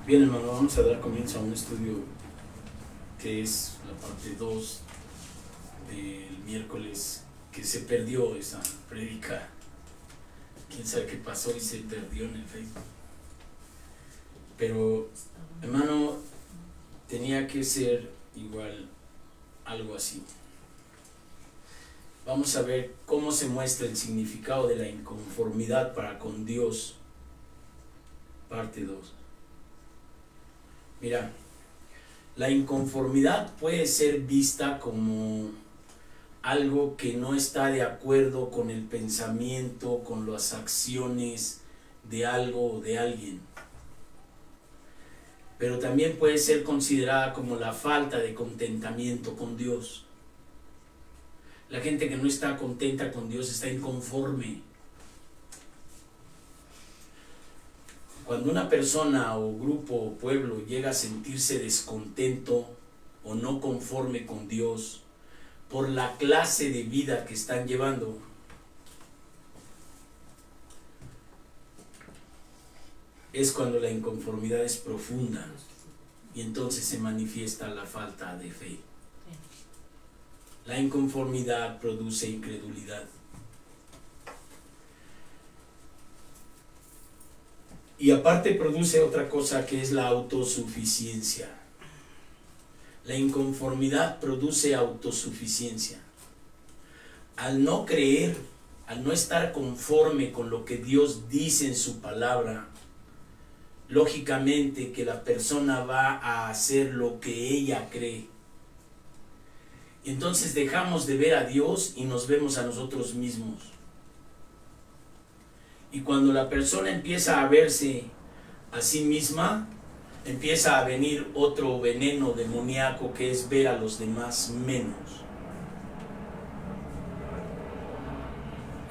Bien, hermano, vamos a dar comienzo a un estudio que es la parte 2 del miércoles, que se perdió esa prédica. Quién sabe qué pasó y se perdió en el Facebook. Pero, hermano, tenía que ser igual algo así. Vamos a ver cómo se muestra el significado de la inconformidad para con Dios. Parte 2. Mira, la inconformidad puede ser vista como algo que no está de acuerdo con el pensamiento, con las acciones de algo o de alguien. Pero también puede ser considerada como la falta de contentamiento con Dios. La gente que no está contenta con Dios está inconforme. Cuando una persona o grupo o pueblo llega a sentirse descontento o no conforme con Dios por la clase de vida que están llevando, es cuando la inconformidad es profunda y entonces se manifiesta la falta de fe. La inconformidad produce incredulidad. Y aparte produce otra cosa que es la autosuficiencia. La inconformidad produce autosuficiencia. Al no creer, al no estar conforme con lo que Dios dice en su palabra, lógicamente que la persona va a hacer lo que ella cree. Entonces dejamos de ver a Dios y nos vemos a nosotros mismos. Y cuando la persona empieza a verse a sí misma, empieza a venir otro veneno demoníaco que es ver a los demás menos.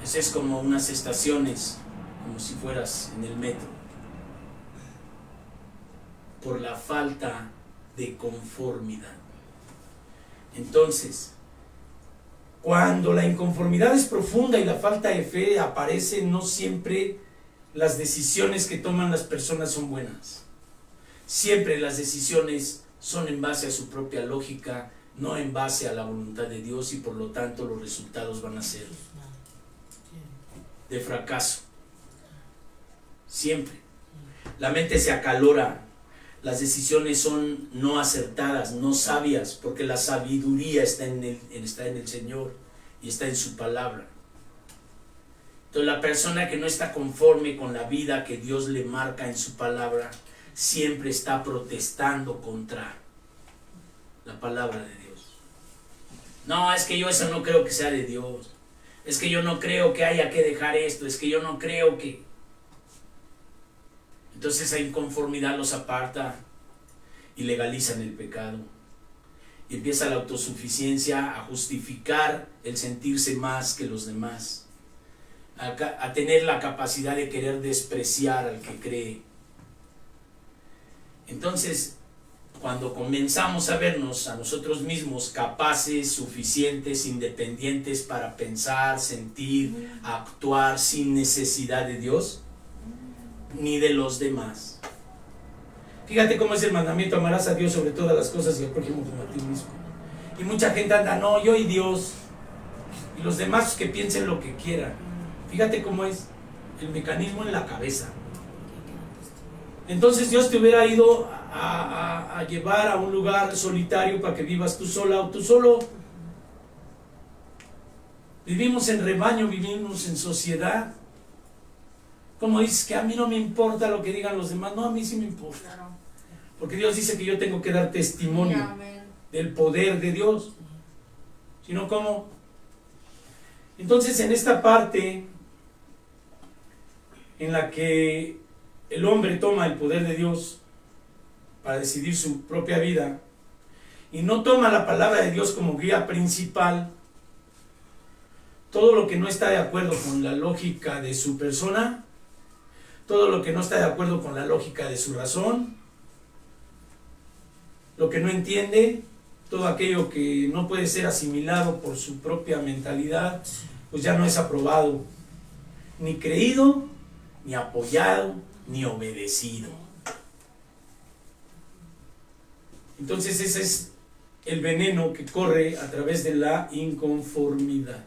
Ese es como unas estaciones, como si fueras en el metro. Por la falta de conformidad. Entonces, cuando la inconformidad es profunda y la falta de fe aparece, no siempre las decisiones que toman las personas son buenas. Siempre las decisiones son en base a su propia lógica, no en base a la voluntad de Dios, y por lo tanto los resultados van a ser de fracaso. Siempre. La mente se acalora, las decisiones son no acertadas, no sabias, porque la sabiduría está en el Señor y está en su palabra. Entonces la persona que no está conforme con la vida que Dios le marca en su palabra, siempre está protestando contra la palabra de Dios. No, es que yo eso no creo que sea de Dios. Es que yo no creo que haya que dejar esto. Es que yo no creo que... Entonces esa inconformidad los aparta y legalizan el pecado. Y empieza la autosuficiencia a justificar el sentirse más que los demás. A tener la capacidad de querer despreciar al que cree. Entonces, cuando comenzamos a vernos a nosotros mismos capaces, suficientes, independientes para pensar, sentir, actuar sin necesidad de Dios, ni de los demás. Fíjate cómo es el mandamiento: amarás a Dios sobre todas las cosas y al prójimo como a ti mismo. Y mucha gente anda, no, yo y Dios, y los demás que piensen lo que quieran. Fíjate cómo es el mecanismo en la cabeza. Entonces Dios te hubiera ido a llevar a un lugar solitario para que vivas tú sola o tú solo. Vivimos en rebaño, vivimos en sociedad. Como dices que a mí no me importa lo que digan los demás. No, a mí sí me importa. Porque Dios dice que yo tengo que dar testimonio del poder de Dios. Si no, ¿cómo? Entonces, en esta parte en la que el hombre toma el poder de Dios para decidir su propia vida y no toma la palabra de Dios como guía principal, todo lo que no está de acuerdo con la lógica de su persona, todo lo que no está de acuerdo con la lógica de su razón, lo que no entiende, todo aquello que no puede ser asimilado por su propia mentalidad, pues ya no es aprobado, ni creído, ni apoyado, ni obedecido. Entonces ese es el veneno que corre a través de la inconformidad.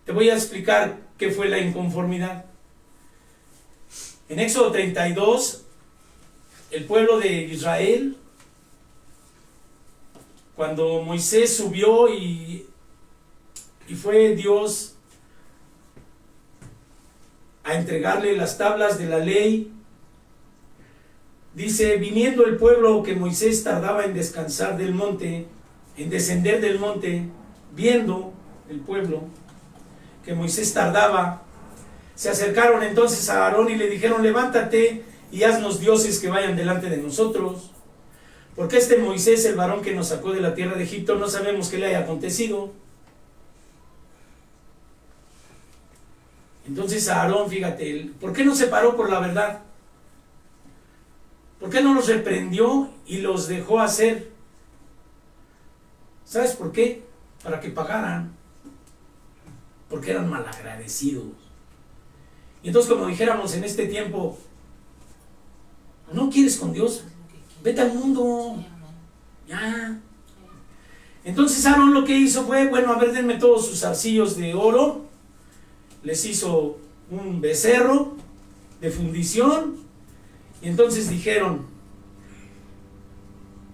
Te voy a explicar qué fue la inconformidad. En Éxodo 32, el pueblo de Israel, cuando Moisés subió y fue Dios a entregarle las tablas de la ley, dice, viniendo el pueblo que Moisés tardaba en descansar del monte, en descender del monte, viendo el pueblo que Moisés tardaba, se acercaron entonces a Aarón y le dijeron, levántate y haznos dioses que vayan delante de nosotros, porque este Moisés, el varón que nos sacó de la tierra de Egipto, no sabemos qué le haya acontecido. Entonces a Aarón, fíjate, ¿por qué no se paró por la verdad? ¿Por qué no los reprendió y los dejó hacer? ¿Sabes por qué? Para que pagaran. Porque eran malagradecidos. Y entonces, como dijéramos en este tiempo, no quieres con Dios, vete al mundo. Ya. Entonces Aarón lo que hizo fue, bueno, a ver, denme todos sus arcillos de oro. Les hizo un becerro de fundición. Y entonces dijeron,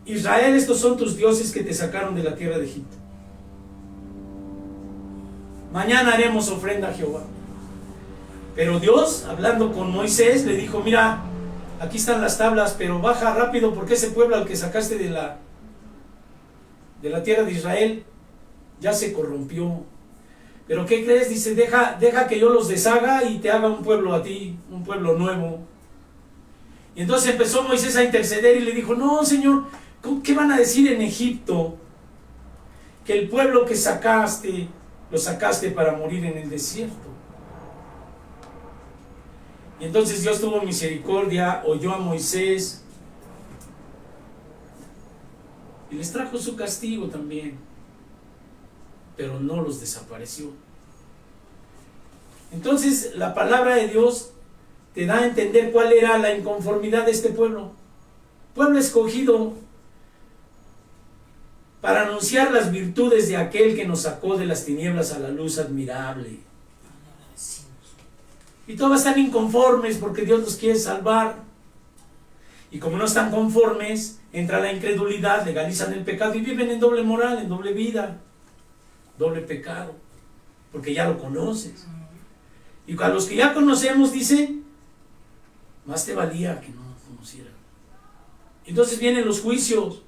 Israel, estos son tus dioses que te sacaron de la tierra de Egipto. Mañana haremos ofrenda a Jehová. Pero Dios, hablando con Moisés, le dijo, mira, aquí están las tablas, pero baja rápido porque ese pueblo al que sacaste de la tierra de Israel ya se corrompió. Pero ¿qué crees? Dice, deja que yo los deshaga y te haga un pueblo a ti, un pueblo nuevo. Y entonces empezó Moisés a interceder y le dijo, no, Señor, ¿qué van a decir en Egipto? Que el pueblo que sacaste, lo sacaste para morir en el desierto. Y entonces Dios tuvo misericordia, oyó a Moisés y les trajo su castigo también, pero no los desapareció. Entonces la palabra de Dios te da a entender cuál era la inconformidad de este pueblo. Pueblo escogido para anunciar las virtudes de aquel que nos sacó de las tinieblas a la luz admirable. Y todos están inconformes porque Dios los quiere salvar. Y como no están conformes, entra la incredulidad, legalizan el pecado y viven en doble moral, en doble vida, doble pecado, porque ya lo conoces. Y a los que ya conocemos, dice, más te valía que no conocieran. Entonces vienen los juicios.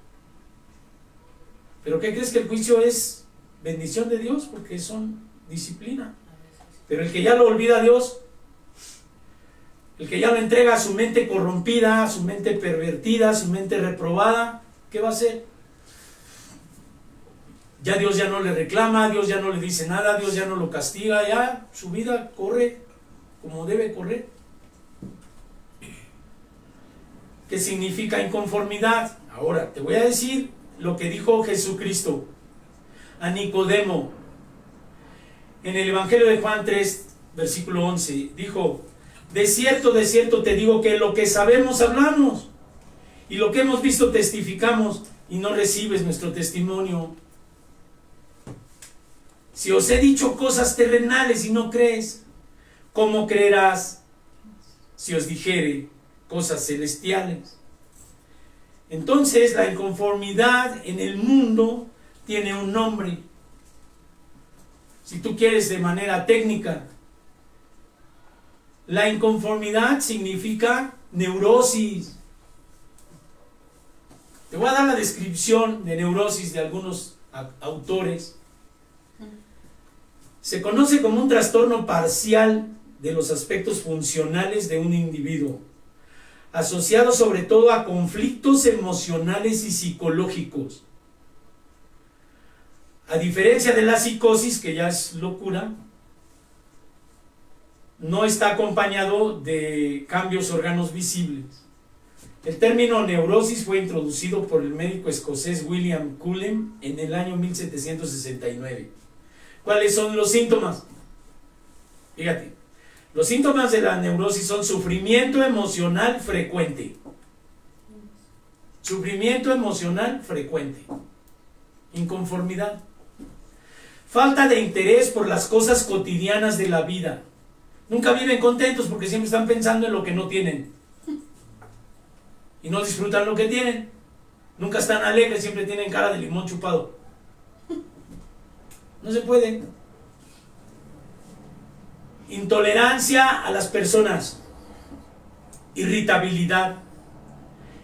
¿Pero qué crees? Que el juicio es bendición de Dios porque son disciplina. Pero el que ya lo olvida a Dios, el que ya lo entrega a su mente corrompida, a su mente pervertida, a su mente reprobada, ¿qué va a hacer? Ya Dios ya no le reclama, Dios ya no le dice nada, Dios ya no lo castiga, ya su vida corre como debe correr. ¿Qué significa inconformidad? Ahora te voy a decir lo que dijo Jesucristo a Nicodemo en el Evangelio de Juan 3, versículo 11. Dijo, de cierto te digo que lo que sabemos hablamos y lo que hemos visto testificamos y no recibes nuestro testimonio. Si os he dicho cosas terrenales y no crees, ¿cómo creerás si os dijere cosas celestiales? Entonces la inconformidad en el mundo tiene un nombre. Si tú quieres de manera técnica, la inconformidad significa neurosis. Te voy a dar la descripción de neurosis de algunos autores. Se conoce como un trastorno parcial de los aspectos funcionales de un individuo, asociado sobre todo a conflictos emocionales y psicológicos. A diferencia de la psicosis, que ya es locura, no está acompañado de cambios órganos visibles. El término neurosis fue introducido por el médico escocés William Cullen en el año 1769. ¿Cuáles son los síntomas? Fíjate, los síntomas de la neurosis son sufrimiento emocional frecuente, Sufrimiento emocional frecuente. Inconformidad. Falta de interés por las cosas cotidianas de la vida. Nunca viven contentos porque siempre están pensando en lo que no tienen. Y no disfrutan lo que tienen. Nunca están alegres, siempre tienen cara de limón chupado. No se puede. Intolerancia a las personas. Irritabilidad.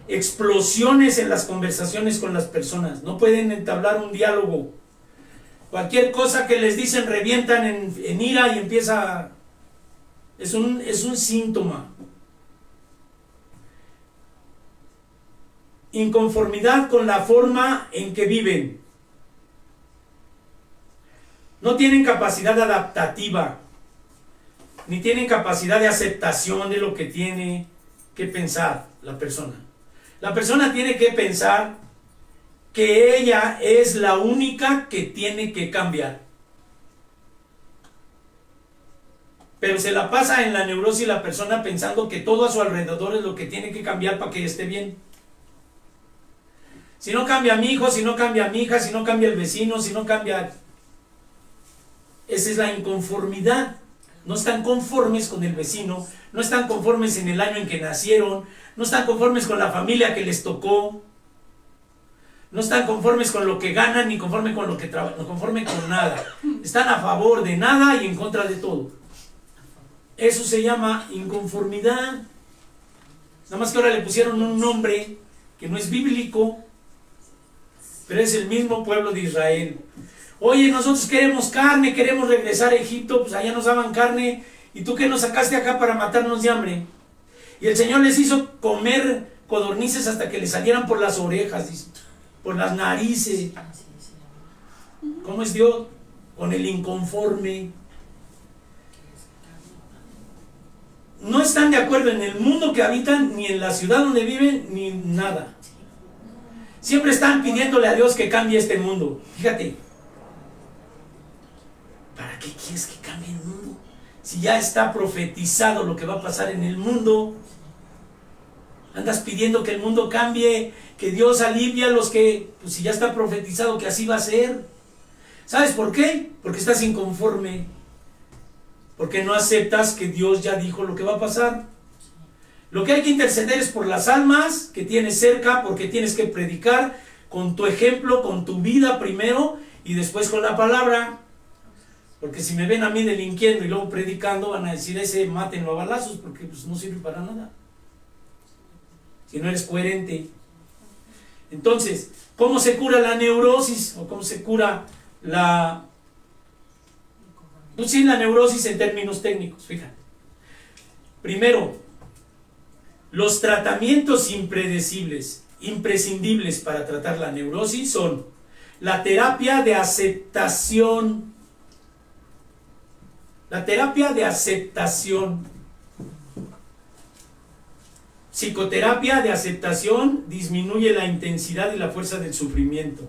Explosiones en las conversaciones con las personas. No pueden entablar un diálogo. Cualquier cosa que les dicen revientan en ira y empieza... Es un síntoma. Inconformidad con la forma en que viven. No tienen capacidad adaptativa, ni tienen capacidad de aceptación de lo que tiene que pensar la persona. La persona tiene que pensar que ella es la única que tiene que cambiar. Pero se la pasa en la neurosis la persona pensando que todo a su alrededor es lo que tiene que cambiar para que esté bien. Si no cambia mi hijo, si no cambia mi hija, si no cambia el vecino, si no cambia... Esa es la inconformidad. No están conformes con el vecino, no están conformes en el año en que nacieron, no están conformes con la familia que les tocó, no están conformes con lo que ganan ni conformes con lo que trabajan, no conformes con nada. Están a favor de nada y en contra de todo. Eso se llama inconformidad. Nada más que ahora le pusieron un nombre que no es bíblico, pero es el mismo pueblo de Israel. Oye, nosotros queremos carne, queremos regresar a Egipto, pues allá nos daban carne, ¿y tú qué nos sacaste acá para matarnos de hambre? Y el Señor les hizo comer codornices hasta que les salieran por las orejas, dice, por las narices. ¿Cómo es Dios? Con el inconforme. No están de acuerdo en el mundo que habitan, ni en la ciudad donde viven, ni nada. Siempre están pidiéndole a Dios que cambie este mundo. Fíjate. ¿Para qué quieres que cambie el mundo? Si ya está profetizado lo que va a pasar en el mundo. Andas pidiendo que el mundo cambie, que Dios alivie a los que... Pues si ya está profetizado que así va a ser. ¿Sabes por qué? Porque estás inconforme. Porque no aceptas que Dios ya dijo lo que va a pasar. Lo que hay que interceder es por las almas que tienes cerca, porque tienes que predicar con tu ejemplo, con tu vida primero y después con la palabra. Porque si me ven a mí delinquiendo y luego predicando, van a decir, ese mátenlo a balazos, porque pues, no sirve para nada. Si no eres coherente. Entonces, ¿cómo se cura la neurosis? ¿O cómo se cura la... Pues sí, la neurosis en términos técnicos, fíjate. Primero, los tratamientos impredecibles, imprescindibles para tratar la neurosis son la terapia de aceptación. La terapia de aceptación. Psicoterapia de aceptación disminuye la intensidad y la fuerza del sufrimiento.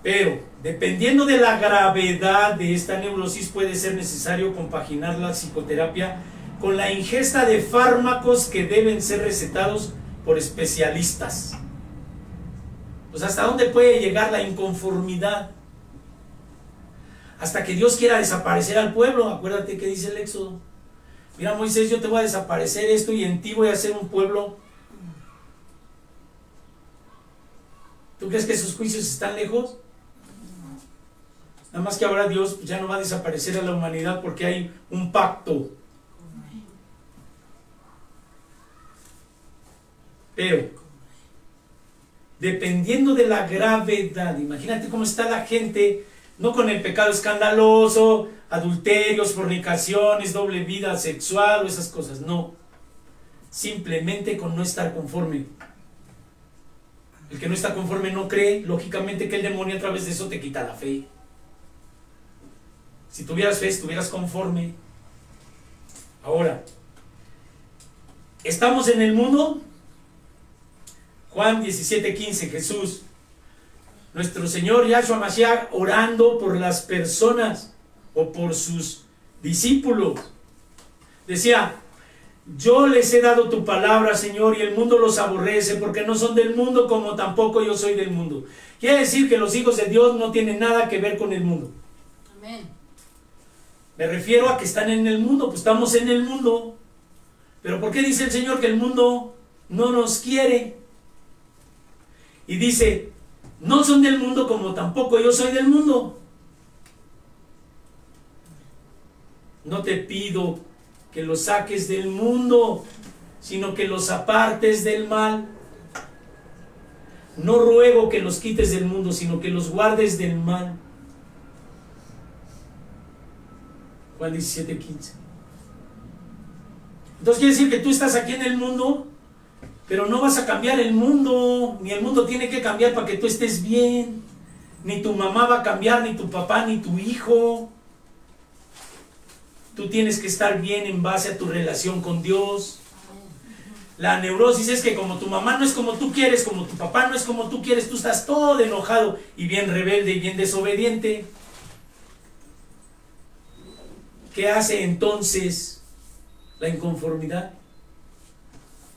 Pero, dependiendo de la gravedad de esta neurosis, puede ser necesario compaginar la psicoterapia con la ingesta de fármacos que deben ser recetados por especialistas. Pues, ¿hasta dónde puede llegar la inconformidad? Hasta que Dios quiera desaparecer al pueblo. Acuérdate que dice el Éxodo. Mira, Moisés, yo te voy a desaparecer esto y en ti voy a hacer un pueblo. ¿Tú crees que esos juicios están lejos? Nada más que ahora Dios ya no va a desaparecer a la humanidad porque hay un pacto. Pero, dependiendo de la gravedad, imagínate cómo está la gente, no con el pecado escandaloso, adulterios, fornicaciones, doble vida sexual o esas cosas, no. Simplemente con no estar conforme. El que no está conforme no cree, lógicamente que el demonio a través de eso te quita la fe. Si tuvieras fe, estuvieras conforme. Ahora, ¿estamos en el mundo? Juan 17:15, Jesús, nuestro Señor Yahshua Mashiach, orando por las personas o por sus discípulos. Decía, Yo les he dado tu palabra, Señor, y el mundo los aborrece, porque no son del mundo como tampoco yo soy del mundo. Quiere decir que los hijos de Dios no tienen nada que ver con el mundo. Amén. Me refiero a que están en el mundo, pues estamos en el mundo. Pero ¿por qué dice el Señor que el mundo no nos quiere? Y dice, no son del mundo como tampoco yo soy del mundo. No te pido que los saques del mundo, sino que los apartes del mal. No ruego que los quites del mundo, sino que los guardes del mal. Juan 17:15. Entonces quiere decir que tú estás aquí en el mundo, pero no vas a cambiar el mundo, ni el mundo tiene que cambiar para que tú estés bien, ni tu mamá va a cambiar, ni tu papá, ni tu hijo. Tú tienes que estar bien en base a tu relación con Dios. La neurosis es que como tu mamá no es como tú quieres, como tu papá no es como tú quieres, tú estás todo enojado y bien rebelde y bien desobediente. ¿Qué hace entonces la inconformidad?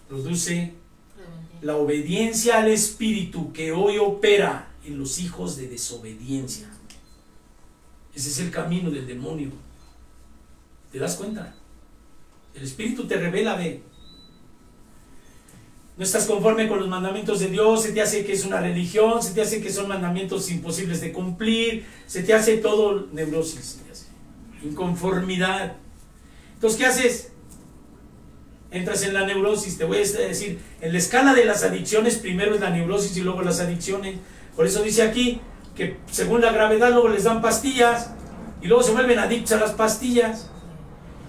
Produce la obediencia al Espíritu que hoy opera en los hijos de desobediencia. Ese es el camino del demonio. ¿Te das cuenta? El Espíritu te revela, ve. No estás conforme con los mandamientos de Dios, se te hace que es una religión, se te hace que son mandamientos imposibles de cumplir, se te hace todo neurosis, se te hace inconformidad. Entonces, ¿qué haces? Entras en la neurosis. Te voy a decir, en la escala de las adicciones, primero es la neurosis y luego las adicciones. Por eso dice aquí que según la gravedad luego les dan pastillas y luego se vuelven adictos a las pastillas.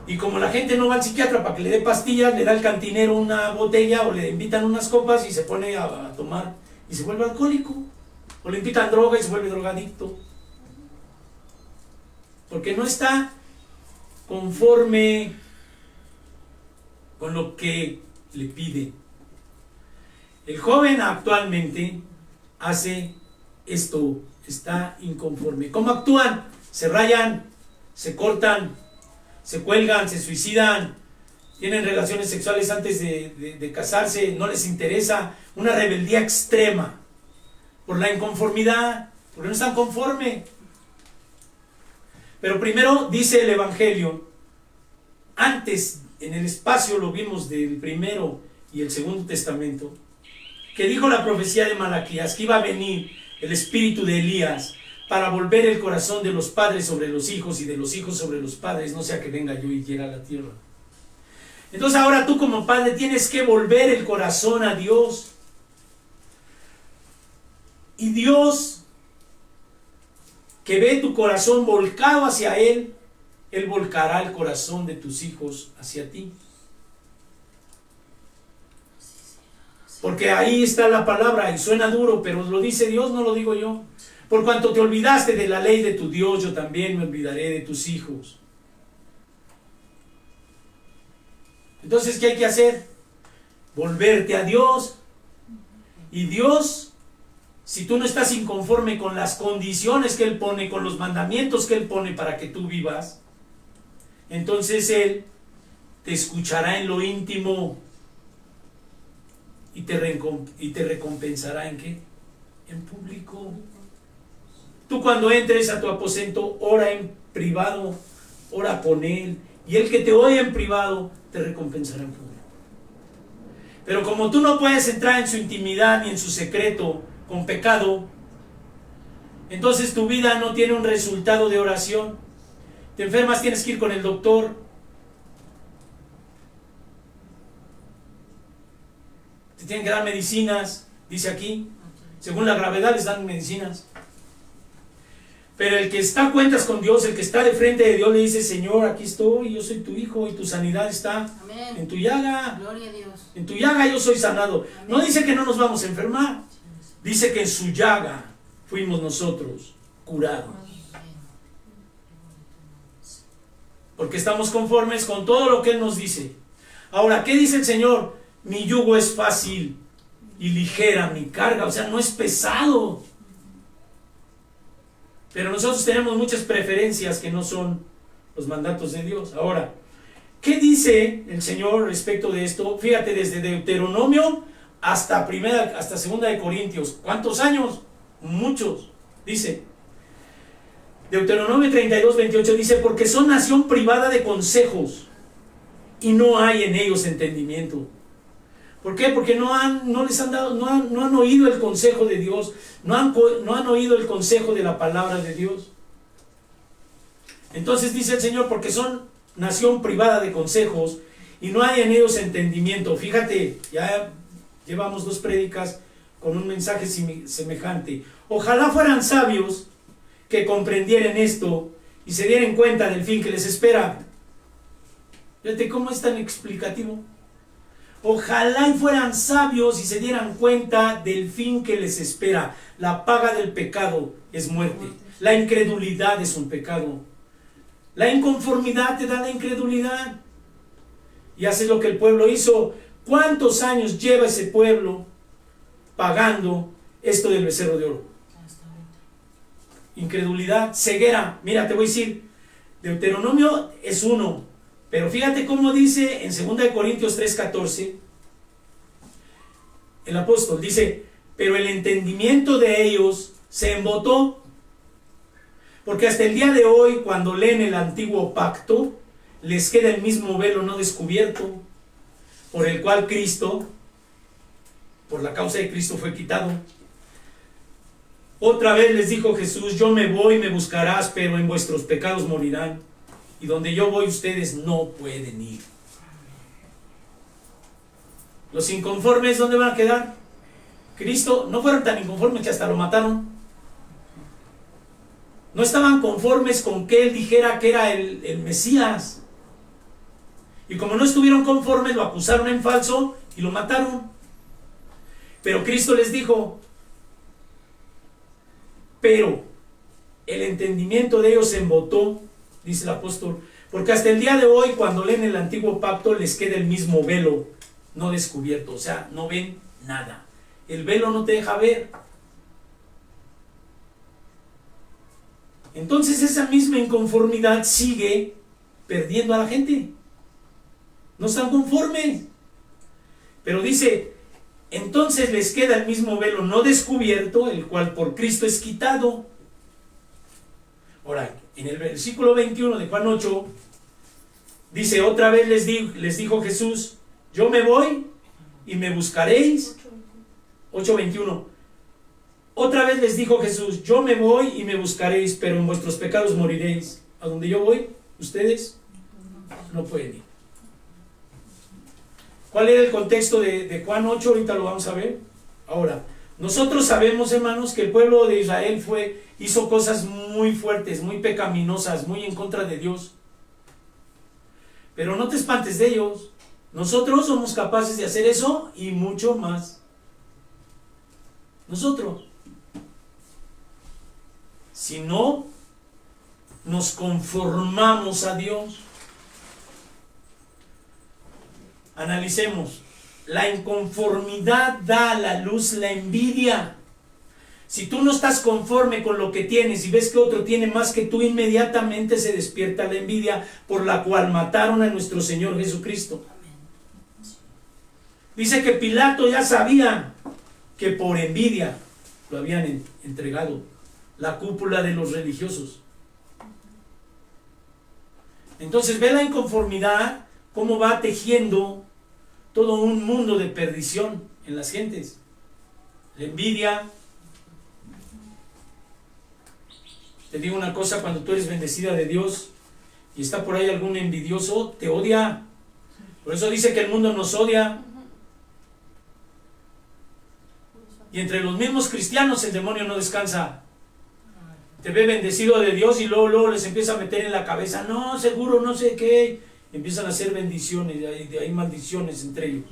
Y como la gente no va al psiquiatra para que le dé pastillas, le da al cantinero una botella o le invitan unas copas y se pone a tomar y se vuelve alcohólico. O le invitan droga y se vuelve drogadicto. Porque no está conforme con lo que le pide. El joven actualmente hace esto, está inconforme. ¿Cómo actúan? Se rayan, se cortan, se cuelgan, se suicidan, tienen relaciones sexuales antes de casarse, no les interesa, una rebeldía extrema por la inconformidad, porque no están conformes. Pero primero dice el Evangelio, antes en el espacio lo vimos del primero y el segundo testamento, que dijo la profecía de Malaquías que iba a venir el espíritu de Elías para volver el corazón de los padres sobre los hijos y de los hijos sobre los padres, no sea que venga yo y hiera la tierra. Entonces ahora tú como padre tienes que volver el corazón a Dios. Y Dios, que ve tu corazón volcado hacia Él, Él volcará el corazón de tus hijos hacia ti. Porque ahí está la palabra y suena duro, pero lo dice Dios, no lo digo yo. Por cuanto te olvidaste de la ley de tu Dios, yo también me olvidaré de tus hijos. Entonces, ¿qué hay que hacer? Volverte a Dios. Y Dios, si tú no estás inconforme con las condiciones que Él pone, con los mandamientos que Él pone para que tú vivas, entonces Él te escuchará en lo íntimo y te recompensará ¿en qué? En público. Tú cuando entres a tu aposento, ora en privado, ora con Él, y el que te oye en privado te recompensará en público. Pero como tú no puedes entrar en su intimidad ni en su secreto con pecado, entonces tu vida no tiene un resultado de oración. Te enfermas, tienes que ir con el doctor. Te tienen que dar medicinas, dice aquí. Según la gravedad les dan medicinas. Pero el que está a cuentas con Dios, el que está de frente de Dios, le dice: Señor, aquí estoy, yo soy tu hijo y tu sanidad está Amén. En tu llaga. Gloria a Dios. En tu llaga yo soy sanado. Amén. No dice que no nos vamos a enfermar. Dice que en su llaga fuimos nosotros curados. Porque estamos conformes con todo lo que Él nos dice. Ahora, ¿qué dice el Señor? Mi yugo es fácil y ligera mi carga. O sea, no es pesado. Pero nosotros tenemos muchas preferencias que no son los mandatos de Dios. Ahora, ¿Qué dice el Señor respecto de esto? Fíjate, desde Deuteronomio hasta segunda de Corintios. ¿Cuántos años? Muchos. Dice, Deuteronomio 32:28 dice, porque son nación privada de consejos y no hay en ellos entendimiento. ¿Por qué? Porque no han oído el consejo de Dios, no han oído el consejo de la palabra de Dios. Entonces dice el Señor, porque son nación privada de consejos y no hay en ellos entendimiento. Fíjate, ya llevamos 2 prédicas con un mensaje semejante. Ojalá fueran sabios que comprendieran esto y se dieran cuenta del fin que les espera. Fíjate cómo es tan explicativo. Ojalá y fueran sabios y se dieran cuenta del fin que les espera. La paga del pecado es muerte. La incredulidad es un pecado. La inconformidad te da la incredulidad. Y haces lo que el pueblo hizo. ¿Cuántos años lleva ese pueblo pagando esto del becerro de oro? Incredulidad, ceguera. Mira, te voy a decir, Deuteronomio es uno, pero fíjate cómo dice en 2 de Corintios 3:14, el apóstol dice, pero el entendimiento de ellos se embotó, porque hasta el día de hoy, cuando leen el antiguo pacto, les queda el mismo velo no descubierto, por el cual Cristo, por la causa de Cristo fue quitado. Otra vez les dijo Jesús, yo me voy, me buscarás, pero en vuestros pecados morirán. Y donde yo voy, ustedes no pueden ir. Los inconformes, ¿dónde van a quedar? Cristo, no fueron tan inconformes que hasta lo mataron. No estaban conformes con que Él dijera que era el Mesías. Y como no estuvieron conformes, lo acusaron en falso y lo mataron. Pero Cristo les dijo, pero el entendimiento de ellos se embotó, dice el apóstol, porque hasta el día de hoy, cuando leen el antiguo pacto, les queda el mismo velo no descubierto, o sea, no ven nada. El velo no te deja ver. Entonces esa misma inconformidad sigue perdiendo a la gente. No están conformes. Pero dice, entonces les queda el mismo velo no descubierto, el cual por Cristo es quitado. Ahora, en el versículo 21 de Juan 8, dice, otra vez les dijo Jesús, yo me voy y me buscaréis. 8:21. Otra vez les dijo Jesús, yo me voy y me buscaréis, pero en vuestros pecados moriréis. A donde yo voy, ustedes no pueden ir. ¿Cuál era el contexto de Juan 8? Ahorita lo vamos a ver. Ahora, nosotros sabemos, hermanos, que el pueblo de Israel hizo cosas muy fuertes, muy pecaminosas, muy en contra de Dios. Pero no te espantes de ellos. Nosotros somos capaces de hacer eso y mucho más. Nosotros. Si no nos conformamos a Dios. Analicemos. La inconformidad da a la luz la envidia. Si tú no estás conforme con lo que tienes y ves que otro tiene más que tú, inmediatamente se despierta la envidia, por la cual mataron a nuestro Señor Jesucristo. Dice que Pilato ya sabía que por envidia lo habían entregado, la cúpula de los religiosos. Entonces ve la inconformidad, cómo va tejiendo todo un mundo de perdición en las gentes. La envidia. Te digo una cosa, cuando tú eres bendecida de Dios y está por ahí algún envidioso, te odia. Por eso dice que el mundo nos odia. Y entre los mismos cristianos el demonio no descansa. Te ve bendecido de Dios y luego les empieza a meter en la cabeza, no, seguro, no sé qué. Empiezan a hacer bendiciones, de ahí maldiciones entre ellos.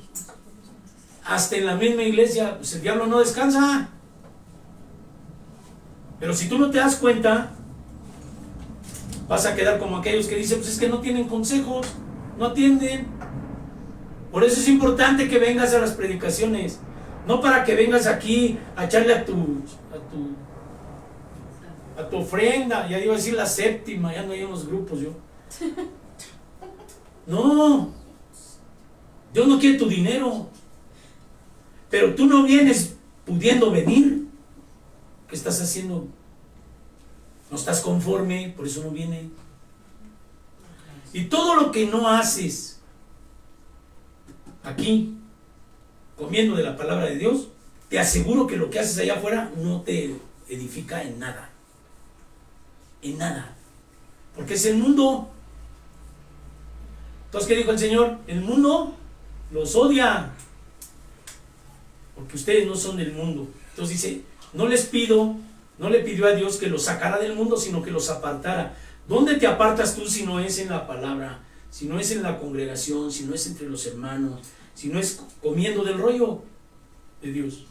Hasta en la misma iglesia, pues el diablo no descansa. Pero si tú no te das cuenta, vas a quedar como aquellos que dicen, pues es que no tienen consejos, no atienden. Por eso es importante que vengas a las predicaciones. No para que vengas aquí a echarle a tu ofrenda, ya iba a decir la séptima, ya no hay unos grupos yo. No, Dios no quiere tu dinero, pero tú no vienes pudiendo venir. ¿Qué estás haciendo? No estás conforme, por eso no viene. Y todo lo que no haces aquí, comiendo de la palabra de Dios, te aseguro que lo que haces allá afuera no te edifica en nada. En nada. Porque es el mundo. Entonces, ¿qué dijo el Señor? El mundo los odia, porque ustedes no son del mundo. Entonces dice, no les pido, no le pidió a Dios que los sacara del mundo, sino que los apartara. ¿Dónde te apartas tú si no es en la palabra? Si no es en la congregación, si no es entre los hermanos, si no es comiendo del rollo de Dios,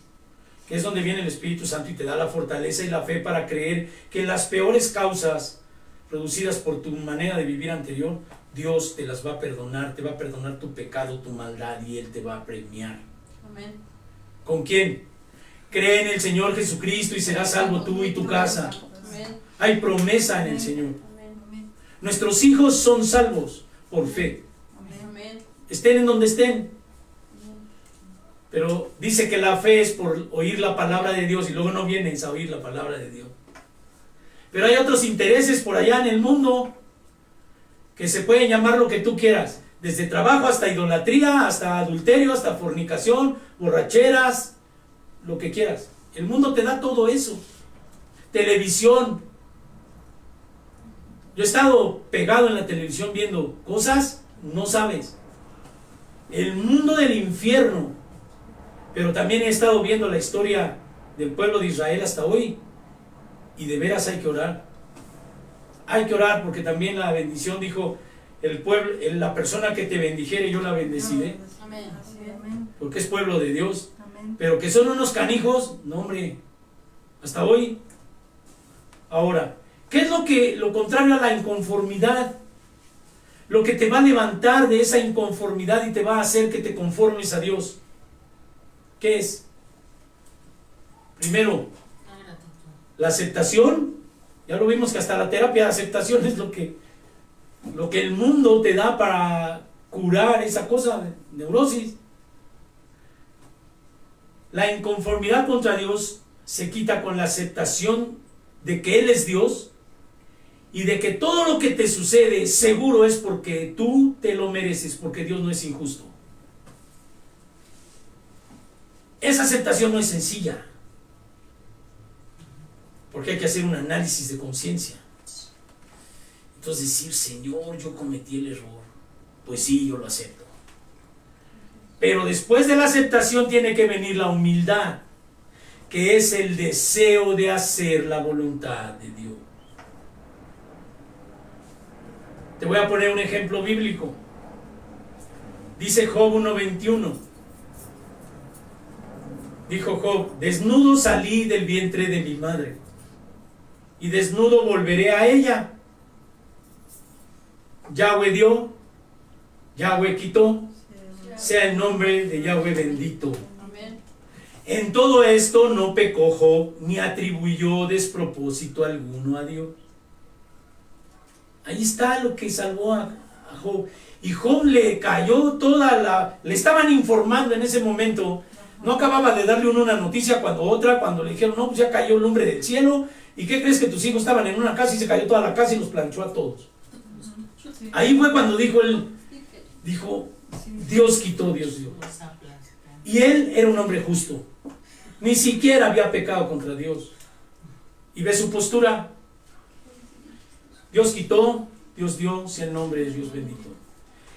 que es donde viene el Espíritu Santo y te da la fortaleza y la fe para creer que las peores causas producidas por tu manera de vivir anterior, Dios te las va a perdonar, te va a perdonar tu pecado, tu maldad, y Él te va a premiar. Amén. ¿Con quién? Cree en el Señor Jesucristo y serás salvo tú y tu casa. Amén. Hay promesa en el Señor. Amén. Nuestros hijos son salvos por fe. Amén. Estén en donde estén. Pero dice que la fe es por oír la palabra de Dios y luego no vienes a oír la palabra de Dios. Pero hay otros intereses por allá en el mundo que se pueden llamar lo que tú quieras, desde trabajo hasta idolatría, hasta adulterio, hasta fornicación, borracheras, lo que quieras. El mundo te da todo eso. Televisión. Yo he estado pegado en la televisión viendo cosas, no sabes. El mundo del infierno. Pero también he estado viendo la historia del pueblo de Israel hasta hoy. Y de veras hay que orar. Hay que orar porque también la bendición dijo, el pueblo, la persona que te bendijere yo la bendeciré. Amén. Porque es pueblo de Dios. Amén. Pero que son unos canijos, no hombre, hasta hoy. Ahora, ¿qué es lo contrario a la inconformidad? Lo que te va a levantar de esa inconformidad y te va a hacer que te conformes a Dios. ¿Qué es? Primero, la aceptación. Ya lo vimos que hasta la terapia de aceptación es lo que el mundo te da para curar esa cosa, neurosis. La inconformidad contra Dios se quita con la aceptación de que Él es Dios y de que todo lo que te sucede seguro es porque tú te lo mereces, porque Dios no es injusto. Esa aceptación no es sencilla, porque hay que hacer un análisis de conciencia. Entonces decir, Señor, yo cometí el error. Pues sí, yo lo acepto. Pero después de la aceptación tiene que venir la humildad, que es el deseo de hacer la voluntad de Dios. Te voy a poner un ejemplo bíblico. Dice Job 1:21. Dijo Job, desnudo salí del vientre de mi madre, y desnudo volveré a ella. Yahweh dio, Yahweh quitó, sea el nombre de Yahweh bendito. Amén. En todo esto no pecó Job, ni atribuyó despropósito alguno a Dios. Ahí está lo que salvó a Job. Y Job le cayó le estaban informando en ese momento. No acababa de darle una noticia cuando le dijeron, no, pues ya cayó el hombre del cielo. ¿Y qué crees? Que tus hijos estaban en una casa y se cayó toda la casa y los planchó a todos. Ahí fue cuando dijo, Dios quitó, Dios dio. Y él era un hombre justo. Ni siquiera había pecado contra Dios. Y ve su postura. Dios quitó, Dios dio, sea el nombre de Dios bendito.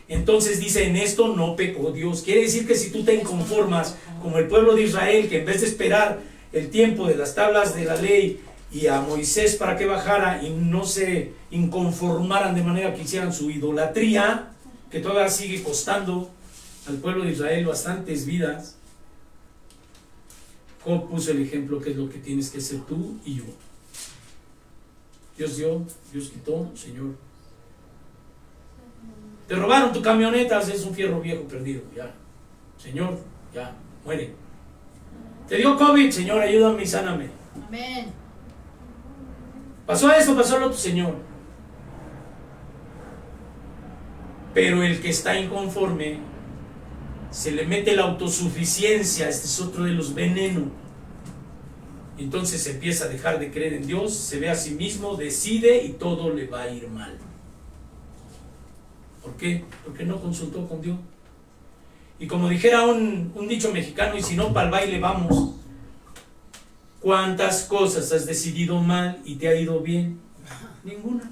Entonces dice, en esto no pecó Dios. Quiere decir que si tú te inconformas, como el pueblo de Israel, que en vez de esperar el tiempo de las tablas de la ley y a Moisés para que bajara y no se inconformaran de manera que hicieran su idolatría, que todavía sigue costando al pueblo de Israel bastantes vidas, Job puso el ejemplo que es lo que tienes que hacer tú y yo. Dios dio, Dios quitó, Señor. Te robaron tu camioneta, es un fierro viejo perdido, ya. Señor, ya, muere. Te dio COVID, Señor, ayúdame y sáname. Amén. Pasó esto, pasó lo otro, Señor. Pero el que está inconforme, se le mete la autosuficiencia. Este es otro de los venenos. Entonces empieza a dejar de creer en Dios, se ve a sí mismo, decide y todo le va a ir mal. ¿Por qué? Porque no consultó con Dios. Y como dijera un dicho mexicano, y si no, para el baile vamos. ¿Cuántas cosas has decidido mal y te ha ido bien? Ninguna.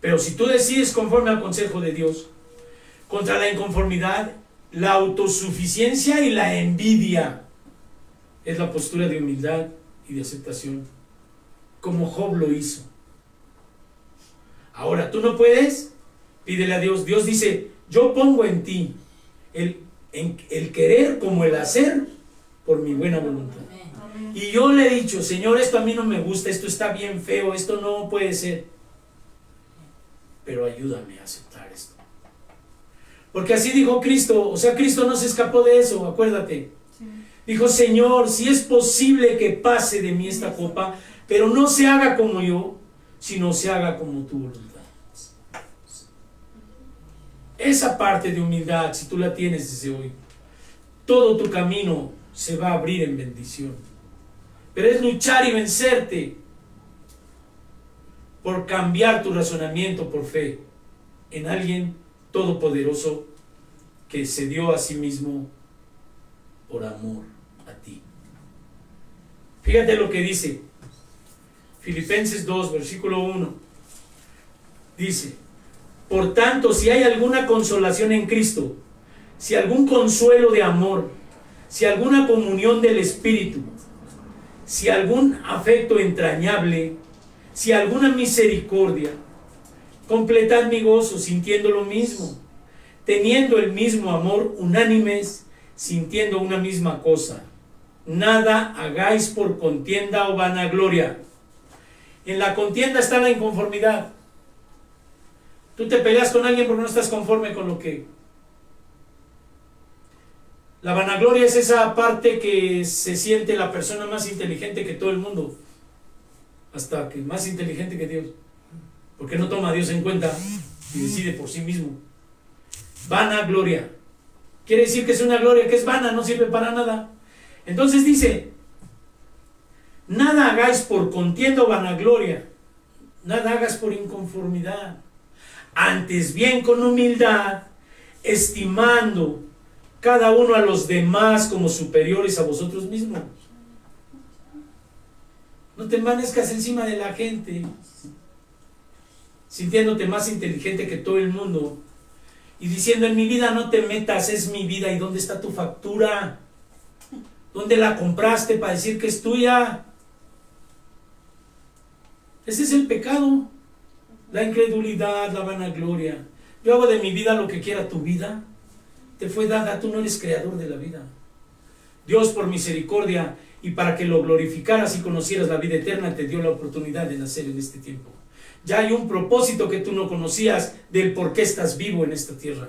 Pero si tú decides conforme al consejo de Dios, contra la inconformidad, la autosuficiencia y la envidia, es la postura de humildad y de aceptación, como Job lo hizo. Ahora, tú no puedes, pídele a Dios. Dios dice, yo pongo en ti el querer como el hacer por mi buena voluntad. Y yo le he dicho, Señor, esto a mí no me gusta, esto está bien feo, esto no puede ser. Pero ayúdame a aceptar esto. Porque así dijo Cristo, o sea, Cristo no se escapó de eso, acuérdate. Dijo, Señor, si es posible que pase de mí esta copa, pero no se haga como yo, sino se haga como tu voluntad. Esa parte de humildad, si tú la tienes desde hoy, todo tu camino se va a abrir en bendición. Pero es luchar y vencerte por cambiar tu razonamiento por fe en alguien todopoderoso que se dio a sí mismo por amor a ti. Fíjate lo que dice Filipenses 2, versículo 1. Dice, por tanto, si hay alguna consolación en Cristo, si algún consuelo de amor, si alguna comunión del Espíritu, si algún afecto entrañable, si alguna misericordia, completad mi gozo sintiendo lo mismo, teniendo el mismo amor, unánimes, sintiendo una misma cosa. Nada hagáis por contienda o vanagloria. En la contienda está la inconformidad. Tú te peleas con alguien porque no estás conforme con lo que... La vanagloria es esa parte que se siente la persona más inteligente que todo el mundo, hasta que más inteligente que Dios, porque no toma a Dios en cuenta y decide por sí mismo. Vanagloria quiere decir que es una gloria que es vana, no sirve para nada. Entonces dice, nada hagáis por contienda o vanagloria, nada hagas por inconformidad, antes bien con humildad, estimando cada uno a los demás como superiores a vosotros mismos. No te envanezcas encima de la gente, sintiéndote más inteligente que todo el mundo y diciendo, en mi vida no te metas, es mi vida. ¿Y dónde está tu factura? ¿Dónde la compraste para decir que es tuya? Ese es el pecado, la incredulidad, la vanagloria. Yo hago de mi vida lo que quiera. Tu vida te fue dada, tú no eres creador de la vida. Dios, por misericordia y para que lo glorificaras y conocieras la vida eterna, te dio la oportunidad de nacer en este tiempo. Ya hay un propósito que tú no conocías del por qué estás vivo en esta tierra.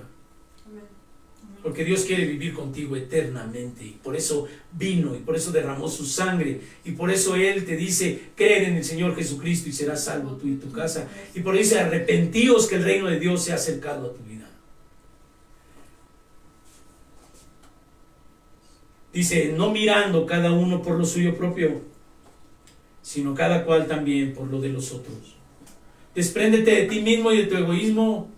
Porque Dios quiere vivir contigo eternamente, y por eso vino, y por eso derramó su sangre, y por eso Él te dice, creer en el Señor Jesucristo y serás salvo tú y tu casa, y por eso dice, arrepentíos que el reino de Dios se ha acercado a tu vida. Dice, no mirando cada uno por lo suyo propio, sino cada cual también por lo de los otros. Despréndete de ti mismo y de tu egoísmo.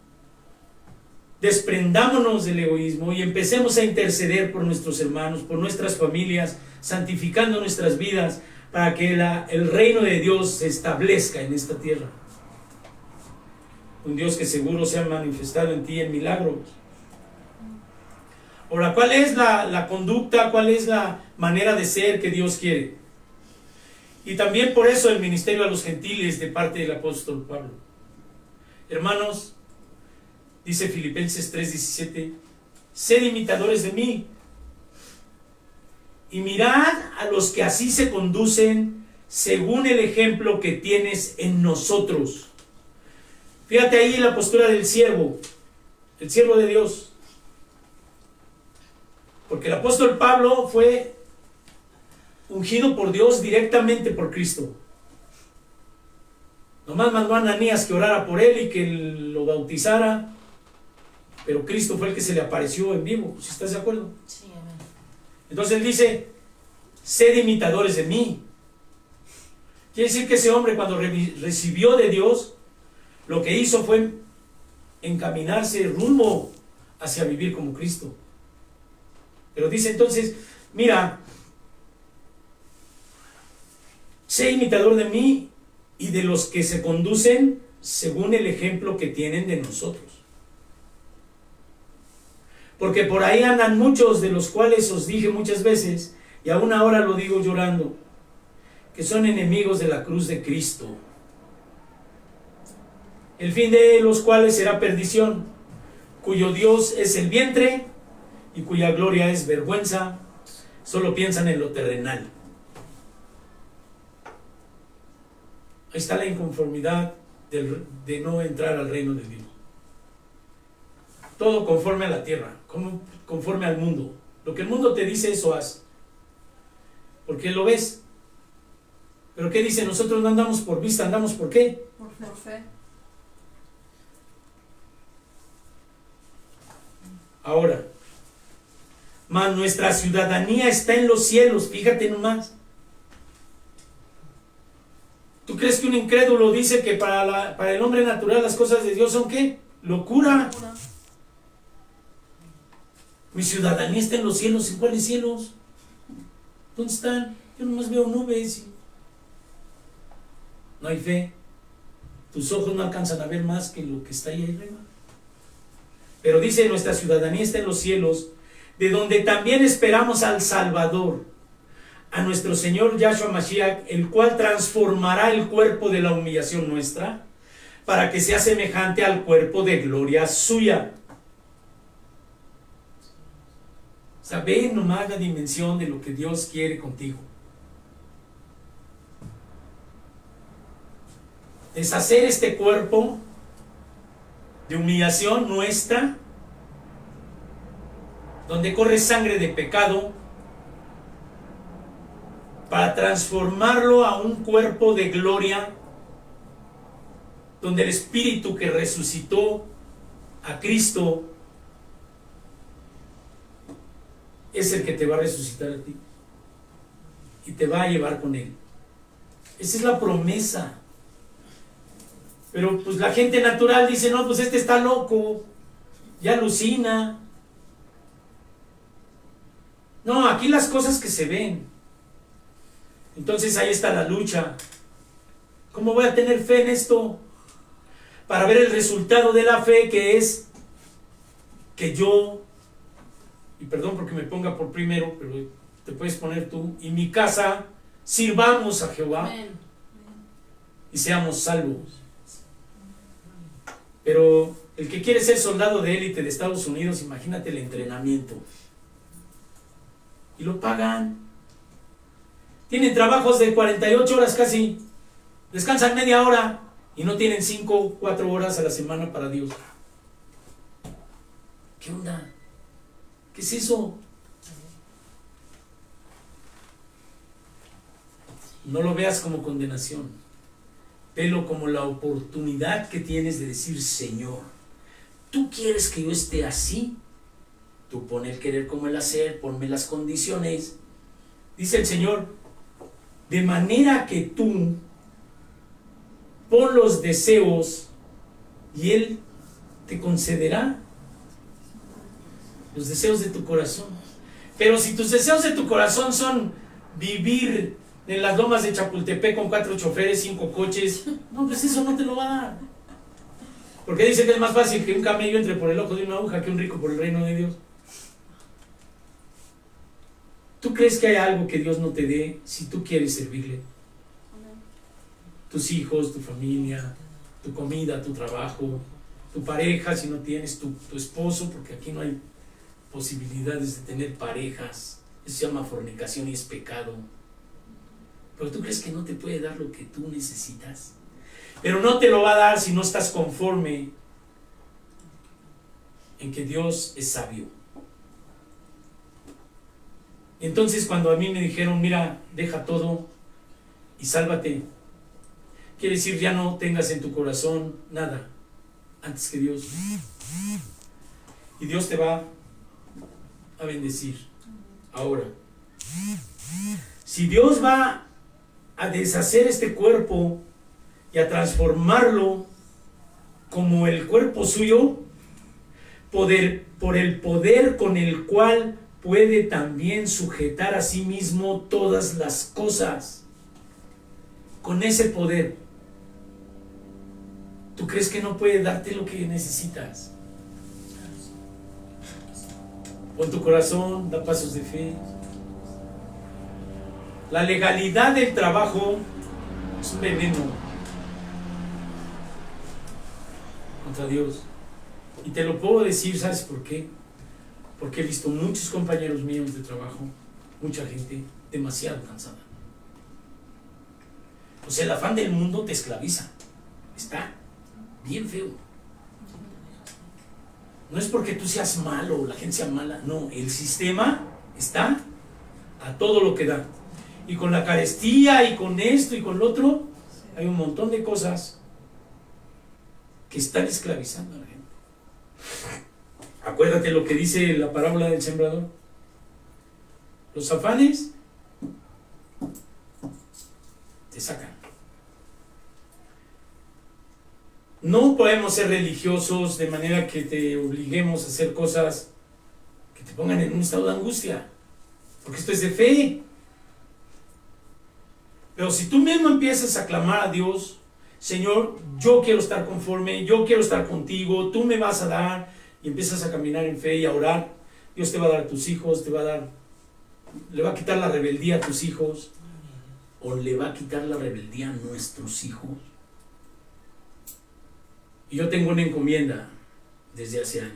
Desprendámonos del egoísmo y empecemos a interceder por nuestros hermanos, por nuestras familias, santificando nuestras vidas para que el reino de Dios se establezca en esta tierra. Un Dios que seguro se ha manifestado en ti en milagros. Ahora, ¿cuál es la conducta, cuál es la manera de ser que Dios quiere? Y también por eso el ministerio a los gentiles de parte del apóstol Pablo. Hermanos, dice Filipenses 3:17, sed imitadores de mí y mirad a los que así se conducen según el ejemplo que tienes en nosotros. Fíjate ahí la postura del siervo, el siervo de Dios. Porque el apóstol Pablo fue ungido por Dios directamente por Cristo. Nomás mandó a Ananías que orara por él y que lo bautizara, pero Cristo fue el que se le apareció en vivo, si estás de acuerdo. Sí, amén. Entonces él dice, sed imitadores de mí. Quiere decir que ese hombre cuando recibió de Dios, lo que hizo fue encaminarse rumbo hacia vivir como Cristo. Pero dice entonces, mira, sé imitador de mí y de los que se conducen según el ejemplo que tienen de nosotros. Porque por ahí andan muchos, de los cuales os dije muchas veces, y aún ahora lo digo llorando, que son enemigos de la cruz de Cristo, el fin de los cuales será perdición, cuyo Dios es el vientre y cuya gloria es vergüenza, solo piensan en lo terrenal. Ahí está la inconformidad de no entrar al reino de Dios. Todo conforme a la tierra, conforme al mundo. Lo que el mundo te dice, eso haz. Porque lo ves. Pero ¿qué dice? Nosotros no andamos por vista, andamos por ¿qué? Por fe. Ahora, mas nuestra ciudadanía está en los cielos, fíjate nomás. ¿Tú crees que un incrédulo dice que para el hombre natural las cosas de Dios son qué? Locura. Mi ciudadanía está en los cielos. ¿En cuáles cielos? ¿Dónde están? Yo nomás veo nubes. No hay fe. Tus ojos no alcanzan a ver más que lo que está ahí arriba. Pero dice, nuestra ciudadanía está en los cielos, de donde también esperamos al Salvador, a nuestro Señor Yahshua Mashiach, el cual transformará el cuerpo de la humillación nuestra, para que sea semejante al cuerpo de gloria suya. O sea, ve nomás la dimensión de lo que Dios quiere contigo. Deshacer este cuerpo de humillación nuestra, donde corre sangre de pecado, para transformarlo a un cuerpo de gloria, donde el Espíritu que resucitó a Cristo es el que te va a resucitar a ti y te va a llevar con Él. Esa es la promesa. Pero pues la gente natural dice, no, pues este está loco, ya alucina. No, aquí las cosas que se ven. Entonces ahí está la lucha. ¿Cómo voy a tener fe en esto? Para ver el resultado de la fe, que es que yo, y perdón porque me ponga por primero, pero te puedes poner tú, y mi casa sirvamos a Jehová. Amén. Y seamos salvos. Pero el que quiere ser soldado de élite de Estados Unidos, imagínate el entrenamiento. Y lo pagan. Tienen trabajos de 48 horas casi. Descansan media hora y no tienen 5, 4 horas a la semana para Dios. ¿Qué onda? ¿Qué es eso? No lo veas como condenación. Velo como la oportunidad que tienes de decir, Señor, ¿tú quieres que yo esté así? Tú pon el querer como el hacer, ponme las condiciones. Dice el Señor, de manera que tú pon los deseos y Él te concederá los deseos de tu corazón. Pero si tus deseos de tu corazón son vivir en las lomas de Chapultepec con 4 choferes, 5 coches, no, pues eso no te lo va a dar. Porque dice que es más fácil que un camello entre por el ojo de una aguja que un rico por el reino de Dios. ¿Tú crees que hay algo que Dios no te dé si tú quieres servirle? Tus hijos, tu familia, tu comida, tu trabajo, tu pareja si no tienes, tu esposo, porque aquí no hay posibilidades de tener parejas. Eso se llama fornicación y es pecado. Pero tú crees que no te puede dar lo que tú necesitas. Pero no te lo va a dar si no estás conforme en que Dios es sabio. Entonces cuando a mí me dijeron, mira, deja todo y sálvate, quiere decir ya no tengas en tu corazón nada. antes que Dios. Y Dios te va a bendecir. Ahora, si Dios va a deshacer este cuerpo y a transformarlo como el cuerpo suyo, por el poder con el cual puede también sujetar a sí mismo todas las cosas. Con ese poder, ¿tú crees que no puede darte lo que necesitas? Pon tu corazón, da pasos de fe. La legalidad del trabajo es un veneno contra Dios. Y te lo puedo decir, ¿sabes por qué? Porque he visto muchos compañeros míos de trabajo, mucha gente demasiado cansada. O sea, el afán del mundo te esclaviza. Está bien feo. No es porque tú seas malo o la gente sea mala, no, el sistema está a todo lo que da. Y con la carestía y con esto y con lo otro, hay un montón de cosas que están esclavizando a la gente. Acuérdate lo que dice la parábola del sembrador. Los afanes te sacan. No podemos ser religiosos de manera que te obliguemos a hacer cosas que te pongan en un estado de angustia, porque esto es de fe. Pero si tú mismo empiezas a clamar a Dios, Señor, yo quiero estar conforme, yo quiero estar contigo, tú me vas a dar, y empiezas a caminar en fe y a orar, Dios te va a dar a tus hijos, le va a quitar la rebeldía a tus hijos, o le va a quitar la rebeldía a nuestros hijos. Y yo tengo una encomienda desde hace años: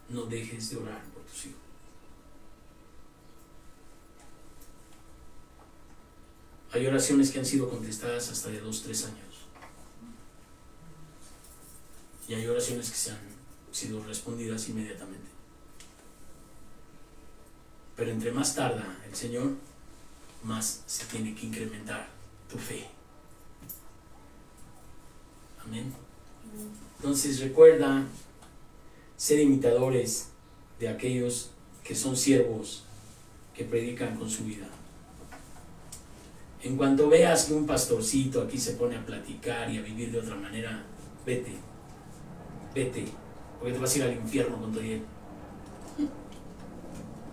no dejes de orar por tus hijos. Hay oraciones que han sido contestadas hasta de 2-3 años. Y hay oraciones que se han sido respondidas inmediatamente. Pero entre más tarda el Señor, más se tiene que incrementar tu fe. Amén. Entonces recuerda ser imitadores de aquellos que son siervos, que predican con su vida. En cuanto veas que un pastorcito aquí se pone a platicar y a vivir de otra manera, vete, porque te vas a ir al infierno con todo él.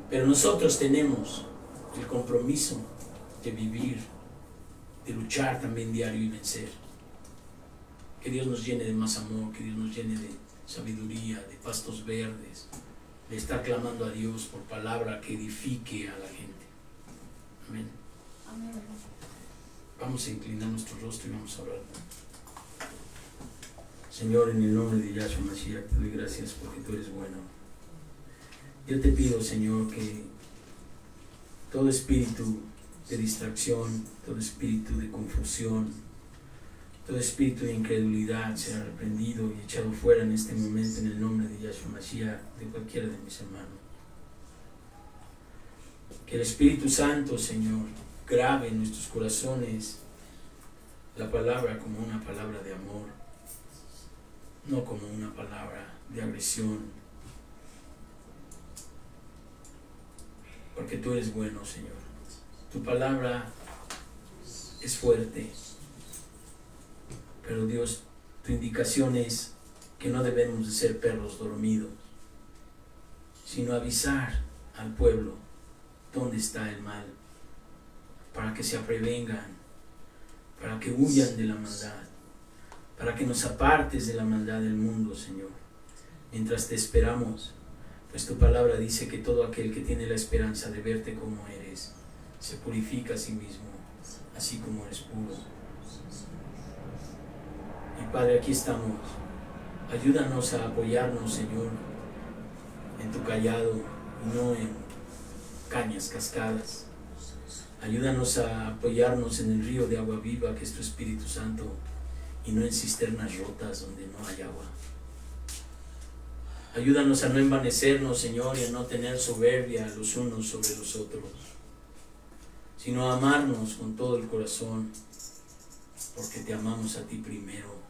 Pero nosotros tenemos el compromiso de vivir, de luchar también diario y vencer. Que Dios nos llene de más amor, que Dios nos llene de sabiduría, de pastos verdes, de estar clamando a Dios por palabra que edifique a la gente. Amén. Amén. Vamos a inclinar nuestro rostro y vamos a orar. Señor, en el nombre de Yahshua Mashiach, te doy gracias porque tú eres bueno. Yo te pido, Señor, que todo espíritu de distracción, todo espíritu de confusión, todo espíritu de incredulidad sea reprendido y echado fuera en este momento en el nombre de Yahshua Mashiach, de cualquiera de mis hermanos. Que el Espíritu Santo, Señor, grabe en nuestros corazones la palabra como una palabra de amor, no como una palabra de agresión. Porque tú eres bueno, Señor. Tu palabra es fuerte. Pero Dios, tu indicación es que no debemos de ser perros dormidos, sino avisar al pueblo dónde está el mal, para que se prevengan, para que huyan de la maldad, para que nos apartes de la maldad del mundo, Señor. Mientras te esperamos, pues tu palabra dice que todo aquel que tiene la esperanza de verte como eres, se purifica a sí mismo, así como eres puro. Y Padre, aquí estamos. Ayúdanos a apoyarnos, Señor, en tu callado y no en cañas cascadas. Ayúdanos a apoyarnos en el río de agua viva que es tu Espíritu Santo y no en cisternas rotas donde no hay agua. Ayúdanos a no envanecernos, Señor, y a no tener soberbia los unos sobre los otros, sino a amarnos con todo el corazón, porque te amamos a ti primero.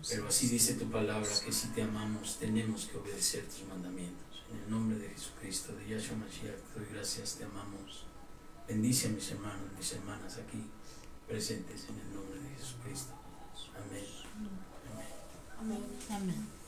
Pero así dice tu palabra, que si te amamos tenemos que obedecer tus mandamientos. En el nombre de Jesucristo, de Yahshua Mashiach, te doy gracias, te amamos. Bendice a mis hermanos, mis hermanas aquí presentes en el nombre de Jesucristo. Amén. Amén. Amén.